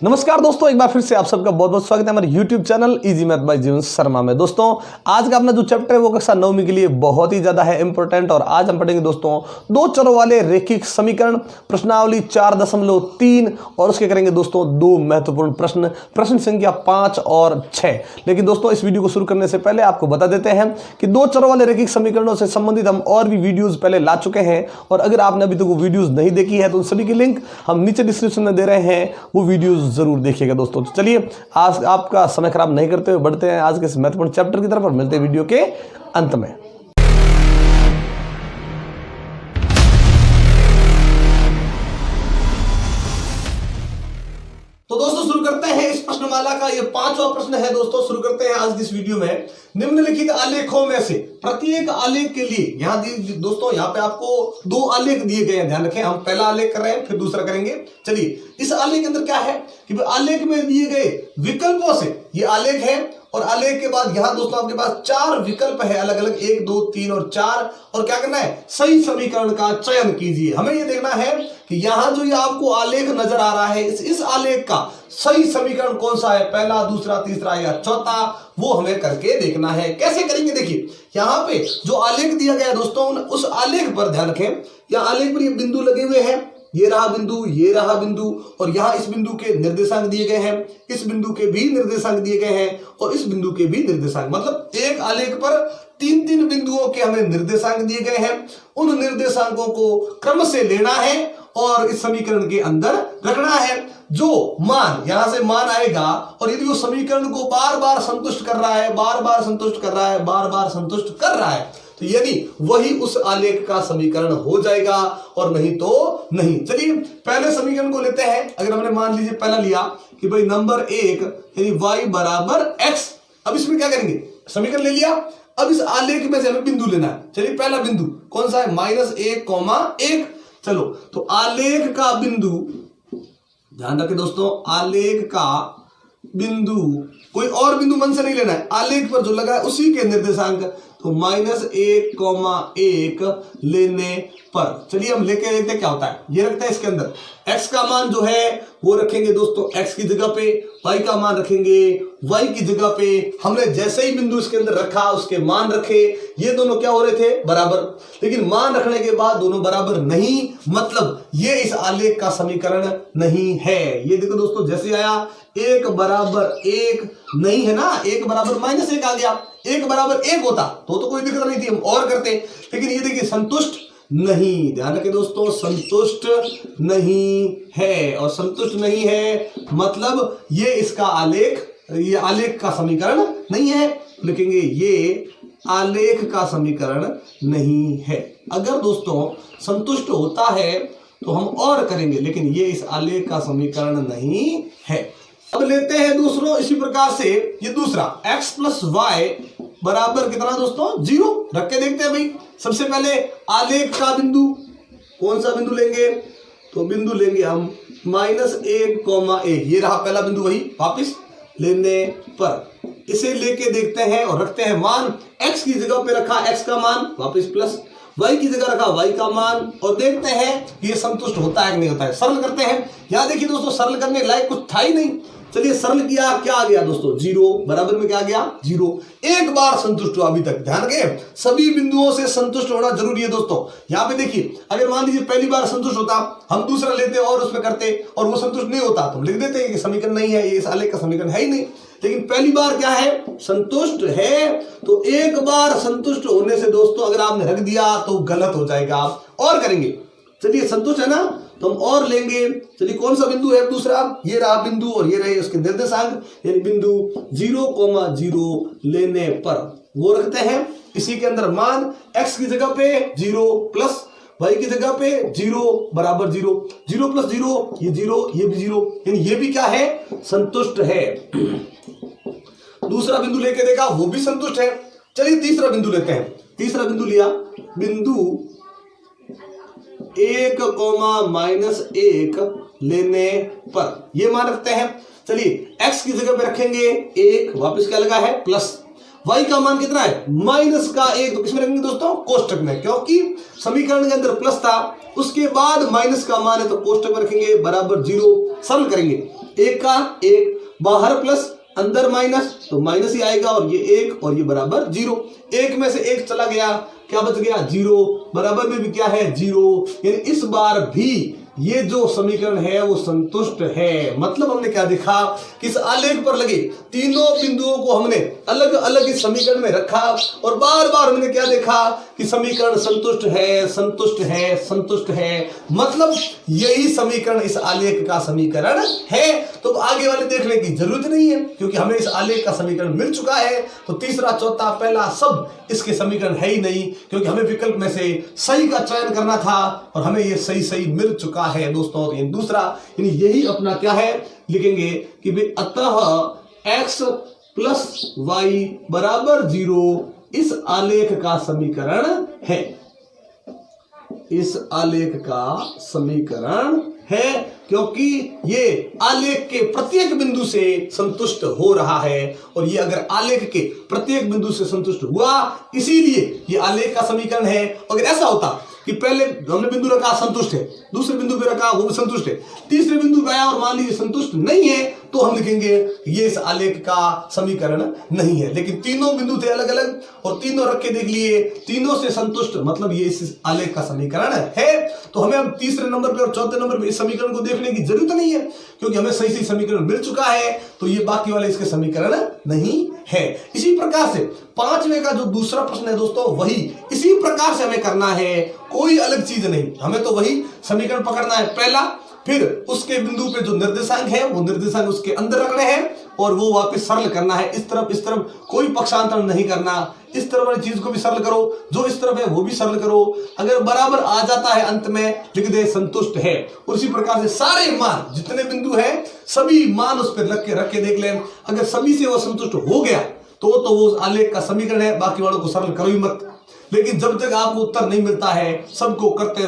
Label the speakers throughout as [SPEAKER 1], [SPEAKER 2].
[SPEAKER 1] नमस्कार दोस्तों, एक बार फिर से आप सबका बहुत बहुत स्वागत है हमारे YouTube channel easy math bye जीवन शर्मा में। दोस्तों आज का अपना जो चैप्टर है वो कक्षा 9वीं के लिए बहुत ही ज्यादा है इंपॉर्टेंट और आज हम पढ़ेंगे दोस्तों दो चरों वाले रैखिक समीकरण प्रश्नावली 4.3 और उसके करेंगे दोस्तों दो महत्वपूर्ण प्रश्न संख्या 5 और 6। लेकिन दोस्तों इस वीडियो को शुरू करने से पहले आपको बता देते हैं कि दो चरों वाले रैखिक समीकरणों से संबंधित हम और भी वीडियोज पहले ला चुके हैं और अगर आपने अभी तक वो वीडियोज नहीं देखी है तो उन सभी की लिंक हम नीचे डिस्क्रिप्शन में दे रहे हैं, वो वीडियोज जरूर देखिएगा दोस्तों। तो चलिए आज आपका समय खराब नहीं करते हुए बढ़ते हैं आज के इस महत्वपूर्ण चैप्टर की तरफ और मिलते हैं वीडियो के अंत में। तो दोस्तों शुरू करते हैं इस प्रश्नमाला का ये 5वां प्रश्न है। दोस्तों शुरू करते हैं आज की इस वीडियो में। निम्नलिखित आलेखों में से प्रत्येक आलेख के लिए दोस्तों यहाँ पे आपको दो आलेख दिए गए हैं, ध्यान रखें। हम पहला आलेख कर रहे हैं फिर दूसरा करेंगे। चलिए इस आलेख के अंदर क्या है कि आलेख में दिए गए विकल्पों से ये आलेख है और आलेख के बाद यहां दोस्तों आपके पास 4 विकल्प है अलग अलग, 1 2 3 और 4। और क्या करना है, सही समीकरण का चयन कीजिए। हमें यह देखना है कि यहां जो ये आपको आलेख नजर आ रहा है इस आलेख का सही समीकरण कौन सा है, पहला दूसरा तीसरा या चौथा, वो हमें करके देखना है। कैसे करेंगे, देखिए यहां पे जो आलेख दिया गया है दोस्तों उस आलेख पर ध्यान रखें। यहां आलेख पर ये बिंदु लगे हुए हैं, ये रहा बिंदु, ये रहा बिंदु और यहां इस बिंदु के निर्देशांक दिए गए हैं, इस बिंदु के भी निर्देशांक दिए गए हैं और इस बिंदु के भी निर्देशांक। मतलब एक आलेख पर 3-3 बिंदुओं के हमें निर्देशांक दिए गए हैं। उन निर्देशांकों को क्रम से लेना है और इस समीकरण के अंदर रखना है। जो मान यहां से मान आएगा और यदि वो समीकरण को बार बार संतुष्ट कर रहा है, बार बार संतुष्ट कर रहा है, बार बार संतुष्ट कर रहा है, तो यदि वही उस आलेख का समीकरण हो जाएगा और नहीं तो नहीं। चलिए पहले समीकरण को लेते हैं। अगर हमने मान लीजिए पहला लिया कि भाई नंबर 1 यानी y बराबर x। अब इसमें क्या करेंगे, समीकरण ले लिया, अब इस आलेख में से हमें बिंदु लेना है। चलिए पहला बिंदु कौन सा है, -1, 1। चलो तो आलेख का बिंदु, ध्यान रखें दोस्तों, आलेख का बिंदु कोई और बिंदु मन से नहीं लेना है, आलेख पर जो लगा है उसी के निर्देशांक, तो -1, 1 लेने पर चलिए हम लेके देखते हैं क्या होता है। ये रखते हैं इसके अंदर x का मान जो है वो रखेंगे दोस्तों x की जगह पे, y का मान रखेंगे y की जगह पे। हमने जैसे ही बिंदु इसके अंदर रखा उसके मान रखे, ये दोनों क्या हो रहे थे, बराबर। लेकिन मान रखने के बाद दोनों बराबर नहीं, मतलब ये इस आलेख का समीकरण नहीं है। ये देखो दोस्तों जैसे आया 1 बराबर 1 नहीं है ना, 1 बराबर -1 आ गया। 1 बराबर 1 होता तो कोई दिक्कत नहीं थी, हम और करते। लेकिन ये देखिए संतुष्ट नहीं, ध्यान रखें दोस्तों, संतुष्ट नहीं है और संतुष्ट नहीं है मतलब ये इसका आलेख, ये आलेख का समीकरण नहीं है। लिखेंगे ये आलेख का समीकरण नहीं है। अगर दोस्तों संतुष्ट होता है तो हम और करेंगे, लेकिन ये इस आलेख का समीकरण नहीं है। अब लेते हैं दूसरों इसी प्रकार से, ये दूसरा x + y बराबर कितना दोस्तों, 0 रख के देखते हैं भाई। सबसे पहले आलेख का बिंदु, कौन सा बिंदु लेंगे, तो बिंदु लेंगे हम -1, 1। ये रहा पहला बिंदु, वही वापस लेने पर इसे लेके देखते हैं और रखते हैं मान। x की जगह पे रखा x का मान, वापस प्लस, y की जगह रखा y का मान और देखते हैं कि ये संतुष्ट होता है कि नहीं होता है। सरल करते हैं। यहां देखिए दोस्तों सरल करने लायक कुछ था ही नहीं। चलिए सरल किया, क्या आ गया दोस्तों, 0 बराबर में क्या आ गया, 0। एक बार संतुष्ट हुआ। अभी तक ध्यान रखें सभी बिंदुओं से संतुष्ट होना जरूरी है दोस्तों। यहाँ पे देखिए अगर मान लीजिए पहली बार संतुष्ट होता, हम दूसरा लेते और उसमें करते और वो संतुष्ट नहीं होता तो हम लिख देते हैं कि समीकरण नहीं है, ये इस आलेख का समीकरण है ही नहीं। लेकिन पहली बार क्या है, संतुष्ट है, तो एक बार संतुष्ट होने से दोस्तों अगर आपने रख दिया तो गलत हो जाएगा, और करेंगे। चलिए संतुष्ट है ना, तो हम और लेंगे। चलिए कौन सा बिंदु है दूसरा, ये रहा बिंदु और ये रहे उसके निर्देशांक, यानी बिंदु 0, 0 लेने पर वो रखते हैं। इसी के अंदर मान x की जगह पे 0 प्लस y की जगह पे 0 बराबर 0, 0 + 0 ये 0, ये भी 0, यानी ये भी क्या है, संतुष्ट है। दूसरा बिंदु लेके देखा वो भी संतुष्ट है। चलिए तीसरा बिंदु लेते हैं। तीसरा बिंदु लिया, बिंदु 1, -1 लेने पर ये मान रखते हैं। चलिए x की जगह पे रखेंगे 1, वापस क्या लगा है, प्लस। y का मान कितना है, -1, तो किसमें रखेंगे दोस्तों, कोष्टक में, क्योंकि समीकरण के अंदर प्लस था, उसके बाद माइनस का मान है तो कोष्टक में रखेंगे बराबर 0। सरल करेंगे एक का एक, बाहर प्लस अंदर माइनस, तो माइनस ही आएगा और ये एक और ये बराबर 0। एक में से एक चला गया, क्या बच गया 0, बराबर में भी क्या है 0। यानी इस बार भी ये जो समीकरण है वो संतुष्ट है। मतलब हमने क्या देखा कि इस आलेख पर लगे तीनों बिंदुओं को हमने अलग अलग इस समीकरण में रखा और बार बार हमने क्या देखा कि समीकरण संतुष्ट है, संतुष्ट है, संतुष्ट है। मतलब यही समीकरण इस आलेख का समीकरण है। तो आगे वाले देखने की जरूरत नहीं है क्योंकि हमें इस आलेख का समीकरण मिल चुका है। तो तीसरा, चौथा, पहला सब इसके समीकरण है ही नहीं क्योंकि हमें विकल्प में से सही का चयन करना था और हमें ये सही सही मिल चुका है दोस्तों। तो दूसरा यानी यही अपना क्या है, लिखेंगे कि भाई अतः x प्लस वाई बराबर 0 इस आलेख का समीकरण है, इस आलेख का समीकरण है क्योंकि ये आलेख के प्रत्येक बिंदु से संतुष्ट हो रहा है और ये अगर आलेख के प्रत्येक बिंदु से संतुष्ट हुआ इसीलिए ये आलेख का समीकरण है। अगर ऐसा होता कि पहले हमने बिंदु रखा संतुष्ट है, दूसरे बिंदु पे रखा वो भी संतुष्ट है, तीसरे बिंदु पे आया और मान लीजिए संतुष्ट नहीं है, तो हम लिखेंगे ये इस आलेख का समीकरण नहीं है। लेकिन तीनों बिंदु थे अलग अलग और तीनों रख के देख लिए, तीनों से संतुष्ट, मतलब ये इस आलेख का समीकरण है। तो हमें अब तीसरे नंबर पे और चौथे नंबर पे इस समीकरण को देखने की जरूरत नहीं है क्योंकि हमें सही सही समीकरण मिल चुका है। तो ये बाकी वाले इसके समीकरण नहीं है। इसी प्रकार से पांचवें का जो दूसरा प्रश्न है दोस्तों, वही इसी प्रकार से हमें करना है, कोई अलग चीज नहीं। हमें तो वही समीकरण पकड़ना है पहला, फिर उसके बिंदु पे जो निर्देशांक है वो निर्देशांक उसके अंदर रखने हैं और वो वापस सरल करना है। इस तरफ कोई पक्षांतर नहीं करना। इस तरफ वाली चीज को भी सरल करो, जो इस तरफ है वो भी सरल करो। अगर बराबर आ जाता है अंत में लिख दे संतुष्ट है। और इसी प्रकार से सारे मान जितने बिंदु हैं सभी मान उस पर रख के देख लें। अगर सभी से वो संतुष्ट हो गया तो वो आलेख का समीकरण है, बाकी वालों को सरल करो ही मत। लेकिन जब तक आपको उत्तर नहीं मिलता है सबको करते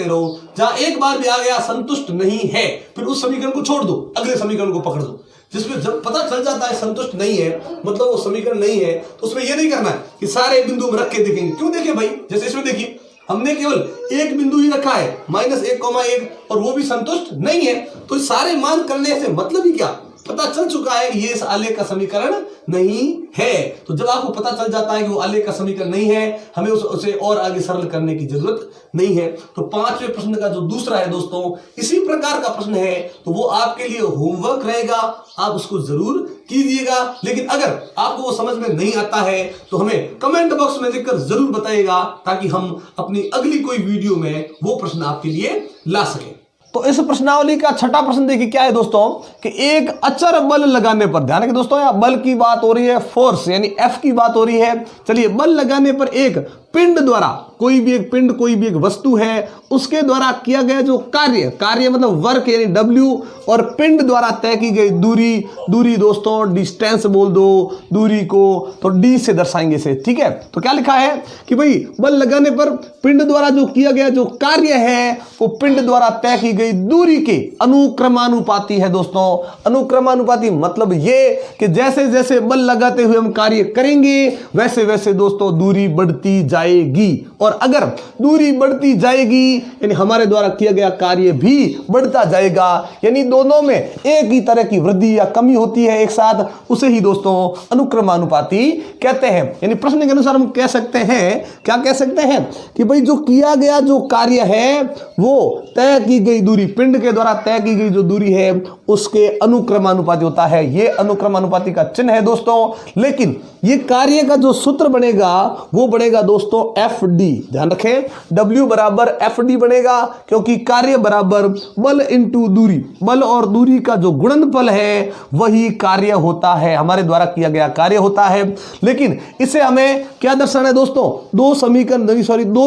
[SPEAKER 1] रहो। जहां एक बार भी आ गया संतुष्ट नहीं है फिर उस समीकरण को छोड़ दो, अगले समीकरण को पकड़ दो। जिसमें जब पता चल जाता है संतुष्ट नहीं है मतलब वो समीकरण नहीं है, तो उसमें यह नहीं करना है कि सारे बिंदु में रख के देखेंगे। क्यों देखें भाई, जैसे इसमें देखिए हमने केवल एक बिंदु ही रखा है -1,1 और वो भी संतुष्ट नहीं है। तो सारे मान करने से मतलब ही क्या, पता चल चुका है कि ये इस आलेख का समीकरण नहीं है। तो जब आपको पता चल जाता है कि वो आलेख का समीकरण नहीं है, हमें उसे और आगे सरल करने की जरूरत नहीं है। तो पांचवें प्रश्न का जो दूसरा है दोस्तों, इसी प्रकार का प्रश्न है, तो वो आपके लिए होमवर्क रहेगा, आप उसको जरूर कीजिएगा। लेकिन अगर आपको वो समझ में नहीं आता है तो हमें कमेंट बॉक्स में लिखकर जरूर बताइएगा ताकि हम अपनी अगली कोई वीडियो में वो प्रश्न आपके लिए ला सकें। तो इस प्रश्नावली का छठा प्रश्न देखिए क्या है दोस्तों, कि एक अचर बल लगाने पर, ध्यान रखिए दोस्तों यहाँ बल की बात हो रही है, फोर्स यानी एफ की बात हो रही है। चलिए, बल लगाने पर एक पिंड द्वारा, कोई भी एक पिंड, कोई भी एक वस्तु है, उसके द्वारा किया गया जो कार्य मतलब वर्क यानी W, और पिंड द्वारा तय की गई दूरी दोस्तों डिस्टेंस बोल दो दूरी को, तो D से दर्शाएंगे इसे, ठीक है। तो क्या लिखा है कि भाई बल लगाने पर पिंड द्वारा जो किया गया जो कार्य है वो पिंड द्वारा तय की गई दूरी के अनुक्रमानुपाती है दोस्तों। अनुक्रमानुपाती मतलब ये कि जैसे जैसे बल लगाते हुए हम कार्य करेंगे वैसे वैसे दोस्तों दूरी बढ़ती जाएगी, और अगर दूरी बढ़ती जाएगी यानी हमारे द्वारा किया गया कार्य भी बढ़ता जाएगा, यानी दोनों में एक ही तरह की वृद्धि या कमी होती है एक साथ, उसे ही दोस्तों अनुक्रमानुपाती कहते हैं। यानी प्रश्न के अनुसार हम कह सकते हैं, क्या कह सकते हैं कि भाई जो किया गया जो कार्य है वो तय की गई दूरी, पिंड के द्वारा तय की गई जो दूरी है उसके अनुक्रमानुपाती होता है। ये अनुक्रमानुपाती का चिन्ह है दोस्तों। लेकिन ये कार्य का जो सूत्र बनेगा वो बनेगा दोस्तों FD, ध्यान रखें W बराबर FD बनेगा, क्योंकि कार्य बराबर बल इंटू दूरी, बल और दूरी का जो गुणनफल है वही कार्य होता है, हमारे द्वारा किया गया कार्य होता है। लेकिन इसे हमें क्या दर्शाना है दोस्तों, दो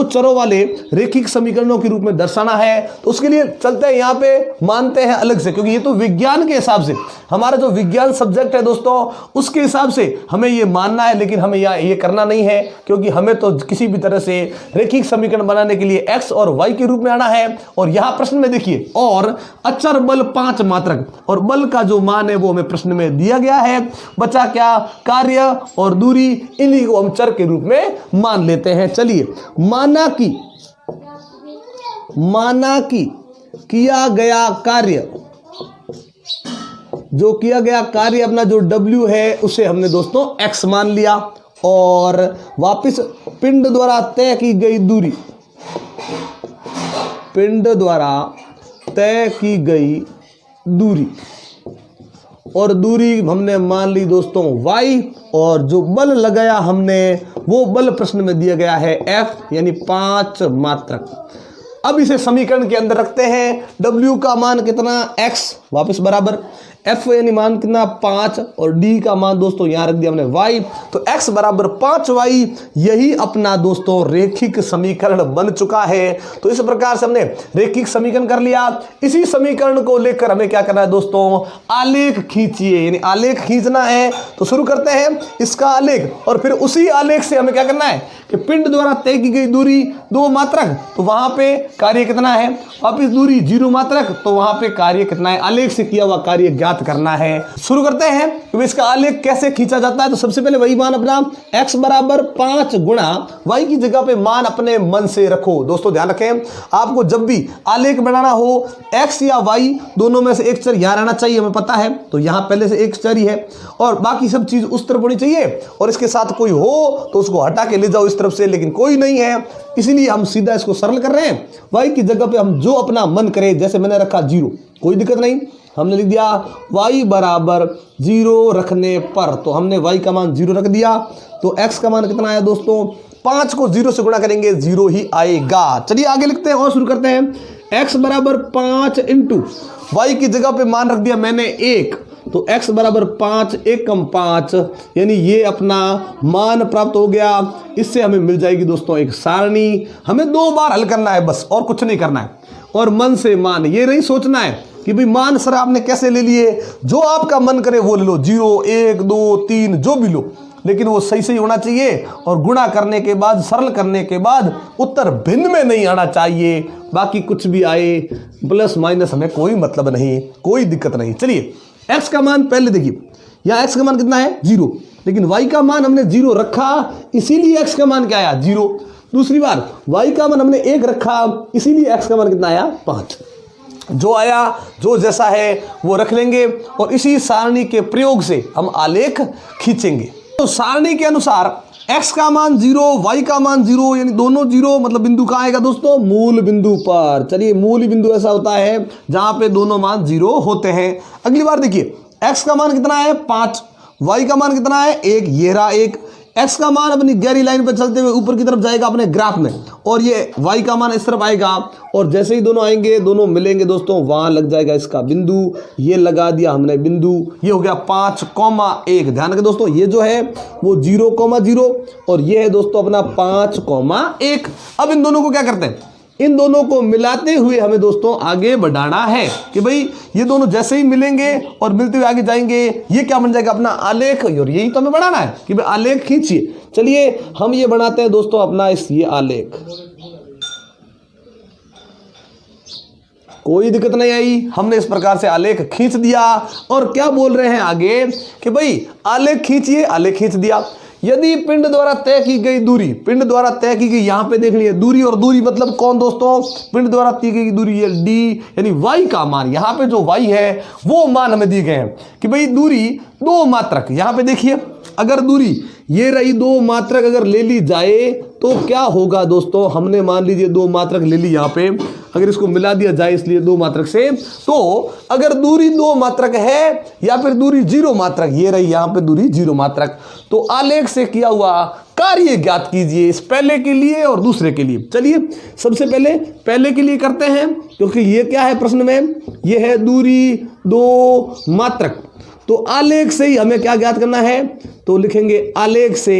[SPEAKER 1] चरों वाले रेखिक समीकरणों के रूप में दर्शाना है। तो उसके लिए चलते हैं यहाँ पे, मानते हैं अलग से, क्योंकि ये तो विज्ञान के हिसाब से, हमारा जो विज्ञान सब्जेक्ट है दोस्तों उसके हिसाब से हमें ये मानना है, लेकिन हमें ये करना नहीं है, क्योंकि हमें तो किसी भी तरह से रेखिक समीकरण बनाने के लिए x और y के रूप में आना है। और यहां प्रश्न में देखिए, और अचर बल 5 मात्रक, और बल का जो मान है वो हमें प्रश्न में दिया गया है। बचा क्या, कार्य और दूरी, इन्हीं को हम चर के रूप में मान लेते हैं। चलिए, माना कि किया गया कार्य जो किया गया कार्य अपना जो W है उसे हमने दोस्तों x मान लिया, और वापस पिंड द्वारा तय की गई दूरी, पिंड द्वारा तय की गई दूरी, और दूरी हमने मान ली दोस्तों y, और जो बल लगाया हमने वो बल प्रश्न में दिया गया है F यानी 5 मात्रक। अब इसे समीकरण के अंदर रखते हैं। W का मान कितना x वापस बराबर F यानी मान कितना 5, और D का मान दोस्तों यहां रख दिया हमने y, तो x बराबर 5y, यही अपना दोस्तों रेखिक समीकरण बन चुका है। तो इस प्रकार से हमने रेखिक समीकरण कर लिया। इसी समीकरण को लेकर हमें क्या करना है दोस्तों, आलेख खींचिए, यानी आलेख खींचना है। तो शुरू करते हैं इसका आलेख, और फिर उसी आलेख से हमें क्या करना है कि पिंड द्वारा तय की गई दूरी 2 मात्रक, तो वहां पे कार्य कितना है, वापिस दूरी 0 मात्रक, तो वहां पे कार्य कितना है, आलेख से किया हुआ कार्य ज्ञात करना है। शुरू करते हैं कि इसका आलेख कैसे खींचा जाता है। तो सबसे पहले वही मान अपना x बराबर 5 गुणा y की जगह पे मान अपने मन से रखो। दोस्तों ध्यान रखें, आपको जब भी आलेख बनाना हो x या y दोनों में से एक चर यहां रहना चाहिए, हमें पता है, तो यहां पहले से एक चर ही है, और बाकी सब चीज उस तरफ होनी चाहिए, और इसके साथ कोई हो तो उसको हटा के ले जाओ इस तरफ से, लेकिन कोई नहीं है, इसीलिए हम सीधा इसको सरल कर रहे हैं। y की जगह पे हम जो अपना मन करे, जैसे मैंने रखा 0, कोई दिक्कत नहीं, हमने लिख दिया y बराबर 0 रखने पर, तो हमने y का मान 0 रख दिया, तो x का मान कितना आया दोस्तों, 5 को 0 से गुणा करेंगे 0 ही आएगा। चलिए आगे लिखते हैं और शुरू करते हैं। x बराबर 5 इंटू y की जगह पे मान रख दिया मैंने 1, तो x बराबर 5 1 कम 5, यानी ये अपना मान प्राप्त हो गया। इससे हमें मिल जाएगी दोस्तों एक सारणी। हमें 2 बार हल करना है बस, और कुछ नहीं करना है, और मन से मान, ये नहीं सोचना है कि भाई मान सर आपने कैसे ले लिए, जो आपका मन करे वो ले लो, 0 1 2 3 जो भी लो, लेकिन वो सही सही होना चाहिए, और गुणा करने के बाद, सरल करने के बाद उत्तर भिन्न में नहीं आना चाहिए। बाकी कुछ भी आए प्लस माइनस हमें कोई मतलब नहीं, कोई दिक्कत नहीं। चलिए x का मान पहले देखिए, यहाँ x का मान कितना है 0, लेकिन y का मान हमने 0 रखा, इसीलिए x का मान क्या आया 0। दूसरी बार y का मान हमने 1 रखा, इसीलिए x का मान कितना आया 5। जो आया, जो जैसा है वो रख लेंगे, और इसी सारणी के प्रयोग से हम आलेख खींचेंगे। तो सारणी के अनुसार x का मान 0, y का मान 0, यानी दोनों 0, मतलब बिंदु कहाँ आएगा दोस्तों, मूल बिंदु पर। चलिए मूल बिंदु ऐसा होता है जहां पे दोनों मान 0 होते हैं। अगली बार देखिए, x का मान कितना है 5, y का मान कितना है 1, ये रहा 1। x का मान अपनी गहरी लाइन पर चलते हुए ऊपर की तरफ जाएगा अपने ग्राफ में, और ये y का मान इस तरफ आएगा, और जैसे ही दोनों आएंगे, दोनों मिलेंगे दोस्तों, वहां लग जाएगा इसका बिंदु। ये लगा दिया हमने बिंदु, ये हो गया 5,1। ध्यान रखें दोस्तों, ये जो है वो 0,0, और ये है दोस्तों अपना 5,1। अब इन दोनों को क्या करते हैं, इन दोनों को मिलाते हुए हमें दोस्तों आगे बढ़ाना है कि भाई ये दोनों जैसे ही मिलेंगे और मिलते हुए आगे जाएंगे, ये क्या बन जाएगा अपना आलेख, और यही तो हमें बढ़ाना है कि भाई आलेख खींचिए। चलिए हम ये बनाते हैं दोस्तों अपना ये आलेख। कोई दिक्कत नहीं आई, हमने इस प्रकार से आलेख खींच दिया। और क्या बोल रहे हैं आगे कि भाई आलेख खींचिए, आलेख खींच दिया। यदि पिंड द्वारा तय की गई दूरी, पिंड द्वारा तय की गई, यहां पे देख लीजिए दूरी, और दूरी मतलब कौन दोस्तों, पिंड द्वारा तय की गई दूरी है d, यानी y का मान, यहां पे जो y है वो मान हमें दिए गए हैं कि भाई दूरी 2 मात्रक। यहां पे देखिए, अगर दूरी ये रही 2 मात्रक अगर ले ली जाए तो क्या होगा दोस्तों, हमने मान लीजिए 2 मात्रक ले ली यहाँ पे, अगर इसको मिला दिया जाए इसलिए 2 मात्रक से, तो अगर दूरी 2 मात्रक है या फिर दूरी 0 मात्रक, ये रही यहाँ पे दूरी 0 मात्रक, तो आलेख से किया हुआ कार्य ज्ञात कीजिए, इस पहले के लिए और दूसरे के लिए। चलिए सबसे पहले के लिए करते हैं, क्योंकि ये क्या है प्रश्न में, ये है दूरी 2 मात्रक। तो आलेख से ही हमें क्या ज्ञात करना है, तो लिखेंगे आलेख से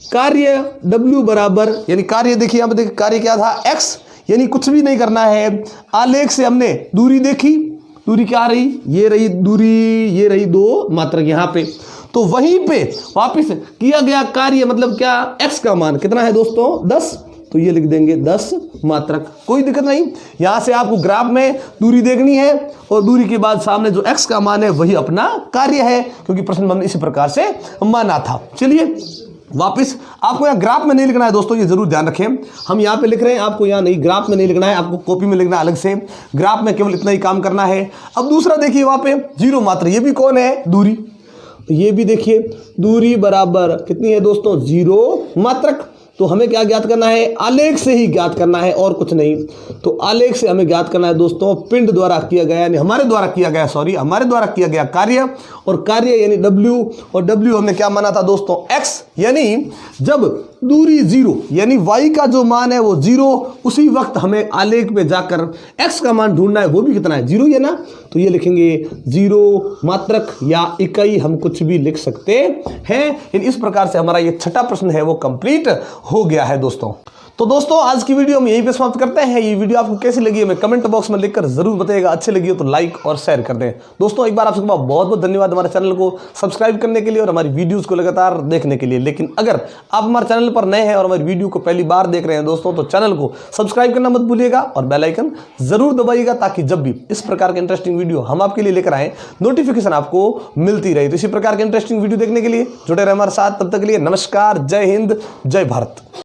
[SPEAKER 1] कार्य W बराबर, यानी कार्य देखिए यहाँ पे देखिए कार्य क्या था x, यानी कुछ भी नहीं करना है। आलेख से हमने दूरी देखी, दूरी क्या रही, ये रही दूरी, ये रही 2 मात्रक यहाँ पे, तो वहीं पे वापस किया गया कार्य मतलब क्या, x का मान कितना है दोस्तों 10, तो ये लिख देंगे 10 मात्रक। कोई दिक्कत नहीं, यहां से आपको ग्राफ में दूरी देखनी है, और दूरी के बाद सामने जो x का मान है वही अपना कार्य है, क्योंकि प्रश्न में हमने इसी प्रकार से माना था। चलिए वापस आपको यहाँ ग्राफ में नहीं लिखना है दोस्तों, ये जरूर ध्यान रखें। हम यहाँ पे लिख रहे हैं, आपको यहाँ नहीं, ग्राफ में नहीं लिखना है, आपको कॉपी में लिखना है अलग से। ग्राफ में केवल इतना ही काम करना है। अब दूसरा देखिए वहाँ पे जीरो मात्र, ये भी कौन है, दूरी। तो ये भी देखिए दूरी बराबर कितनी है दोस्तों, जीरो मात्रक। तो हमें क्या ज्ञात करना है, आलेख से ही ज्ञात करना है और कुछ नहीं। तो आलेख से हमें ज्ञात करना है दोस्तों पिंड द्वारा किया गया, यानी हमारे द्वारा किया गया कार्य, और कार्य यानी W, और W हमने क्या माना था दोस्तों, x, यानी जब दूरी जीरो यानी y का जो मान है वो जीरो, उसी वक्त हमें आलेख पे जाकर x का मान ढूंढना है, वो भी कितना है, जीरो, है ना। तो ये लिखेंगे जीरो मात्रक या इकाई, हम कुछ भी लिख सकते हैं। इस प्रकार से हमारा ये छठा प्रश्न है वो कंप्लीट हो गया है दोस्तों। तो दोस्तों आज की वीडियो हम यहीं पे समाप्त करते हैं। ये वीडियो आपको कैसी लगी है मैं कमेंट बॉक्स में लिखकर जरूर बताइएगा। अच्छी लगी हो तो लाइक और शेयर कर दें। दोस्तों एक बार आप सबका बहुत बहुत धन्यवाद हमारे चैनल को सब्सक्राइब करने के लिए और हमारी वीडियोस को लगातार देखने के लिए। लेकिन अगर आप हमारे चैनल पर नए हैं और हमारी वीडियो को पहली बार देख रहे हैं दोस्तों, तो चैनल को सब्सक्राइब करना मत भूलिएगा और बेल आइकन जरूर दबाइएगा, ताकि जब भी इस प्रकार के इंटरेस्टिंग वीडियो हम आपके लिए लेकर आए नोटिफिकेशन आपको मिलती रही। तो इसी प्रकार के इंटरेस्टिंग वीडियो देखने के लिए जुड़े रहे हमारे साथ। तब तक के लिए नमस्कार, जय हिंद, जय भारत।